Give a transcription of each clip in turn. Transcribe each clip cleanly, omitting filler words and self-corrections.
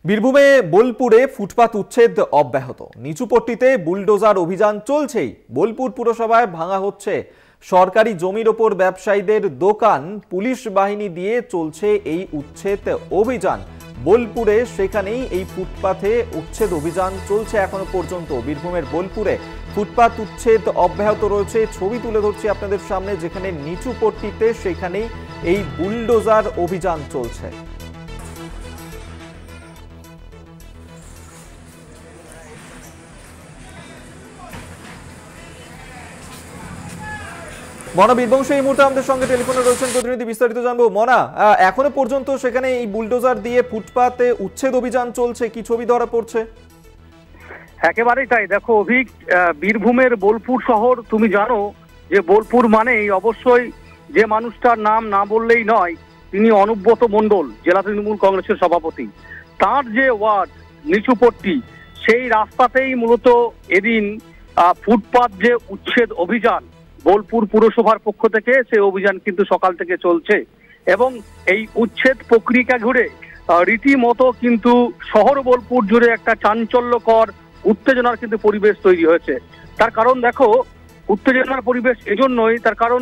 বীরভূমে বোলপুরে ফুটপাত উচ্ছেদ অব্যাহত। নিচুপট্টিতে বুলডোজার অভিযান চলছেই। বোলপুর পুরসভায় ভাঙা হচ্ছে সরকারি জমির ওপর ব্যবসায়ীদের দোকান। পুলিশ বাহিনী দিয়ে চলছে এই উচ্ছেদ অভিযান। বোলপুরে সেখানেই এই ফুটপাথে উচ্ছেদ অভিযান চলছে এখনো পর্যন্ত। বীরভূমের বোলপুরে ফুটপাত উচ্ছেদ অব্যাহত রয়েছে। ছবি তুলে ধরছি আপনাদের সামনে, যেখানে নিচুপট্টিতে সেখানেই এই বুলডোজার অভিযান চলছে। মনা বীরবংশ এই মুহূর্তে আমাদের সঙ্গে টেলিফোনে রয়েছেন, প্রতিনিধি, বিস্তারিত জানবো। মনা, এখনো পর্যন্ত সেখানে এই বুলডোজার দিয়ে ফুটপাতে উচ্ছেদ অভিযান চলছে, কি ছবি ধরা পড়ছে? একেবারেই তাই। দেখো অভিক, বীরভূমের বোলপুর শহর, তুমি জানো যে বোলপুর মানেই অবশ্যই যে মানুষটার নাম না বললেই নয়, তিনি অনুব্রত মণ্ডল, জেলা তৃণমূল কংগ্রেসের সভাপতি। তার যে ওয়ার্ড নিচুপট্টি, সেই রাস্তাতেই মূলত এদিন ফুটপাত যে উচ্ছেদ অভিযান বোলপুর পুরসভার পক্ষ থেকে, সেই অভিযান কিন্তু সকাল থেকে চলছে। এবং এই উচ্ছেদ প্রক্রিয়া ঘুরে রীতিমতো কিন্তু শহর বোলপুর জুড়ে একটা চাঞ্চল্যকর উত্তেজনার কিন্তু পরিবেশ তৈরি হয়েছে। তার কারণ দেখো, উত্তেজনার পরিবেশ এজন্যই, তার কারণ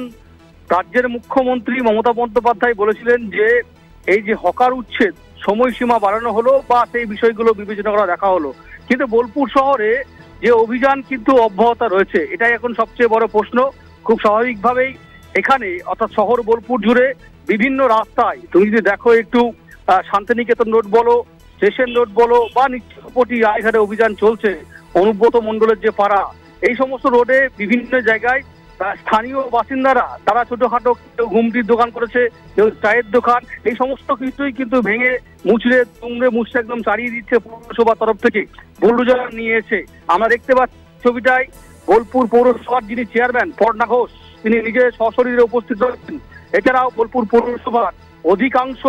রাজ্যের মুখ্যমন্ত্রী মমতা বন্দ্যোপাধ্যায় বলেছিলেন যে এই যে হকার উচ্ছেদ সময়সীমা বাড়ানো হলো বা সেই বিষয়গুলো বিবেচনা করা দেখা হলো, কিন্তু বোলপুর শহরে যে অভিযান কিন্তু অব্যাহত রয়েছে, এটাই এখন সবচেয়ে বড় প্রশ্ন। খুব স্বাভাবিকভাবেই এখানে অর্থাৎ শহর বোলপুর জুড়ে বিভিন্ন রাস্তায় তুমি যদি দেখো, একটু শান্তিনিকেতন রোড বলো, স্টেশন রোড বলো বা নিচুপট্টি রায়ঘাটে অভিযান চলছে। অনুব্রত মণ্ডলের যে পাড়া, এই সমস্ত রোডে বিভিন্ন জায়গায় স্থানীয় বাসিন্দারা, তারা ছোটখাটো, কেউ ঘুমটির দোকান করেছে, কেউ চায়ের দোকান, এই সমস্ত কিছুই কিন্তু ভেঙে মুচড়ে তুমড়ে মুচড়ে একদম তাড়িয়ে দিচ্ছে পৌরসভার তরফ থেকে। বুলডোজার নিয়ে এসে আমরা দেখতে পাচ্ছি ছবিটায় বোলপুর পৌরসভার যিনি চেয়ারম্যান পর্ণা ঘোষ, তিনি নিজে সশরীরে উপস্থিত রয়েছেন। এছাড়াও বোলপুর পৌরসভার অধিকাংশ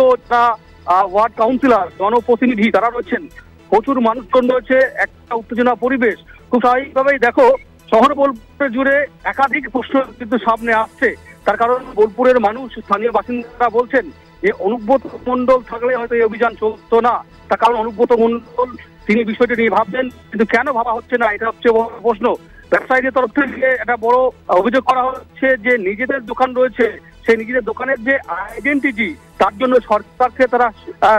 ওয়ার্ড কাউন্সিলর, জনপ্রতিনিধি, তারা রয়েছেন। প্রচুর মানুষজন রয়েছে, একটা উত্তেজনা পরিবেশ। খুব স্বাভাবিকভাবেই দেখো শহর বোলপুর জুড়ে একাধিক প্রশ্ন কিন্তু সামনে আসছে। তার কারণ বোলপুরের মানুষ, স্থানীয় বাসিন্দারা বলছেন যে অনুব্রত মণ্ডল থাকলে হয়তো এই অভিযান চলতো না। তার কারণ অনুব্রত মণ্ডল তিনি বিষয়টি নিয়ে ভাববেন, কিন্তু কেন ভাবা হচ্ছে না, এটা হচ্ছে বড় প্রশ্ন। ব্যবসায়ীদের তরফ থেকে একটা বড় অভিযোগ করা হচ্ছে যে নিজেদের দোকান রয়েছে, সেই নিজেদের দোকানের যে আইডেন্টিটি, তার জন্য সরকারকে তারা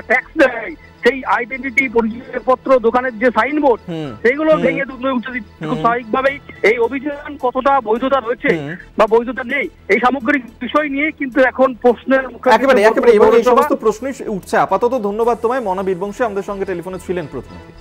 ট্যাক্স দেয়, সেই আইডেন্টিটি, পরিচয়পত্র, দোকানের যে সাইনবোর্ড, সেইগুলো ভেঙে উঠে দিচ্ছে। খুব স্বাভাবিকভাবেই এই অভিযান কতটা বৈধতা রয়েছে বা বৈধতা নেই, এই সামগ্রিক বিষয় নিয়ে কিন্তু এখন প্রশ্নের মুখে একেবারে এই সমস্ত প্রশ্নই উঠছে আপাতত। ধন্যবাদ তোমায়, মনা বীরবংশ আমাদের সঙ্গে টেলিফোনে ছিলেন প্রতিনিধি।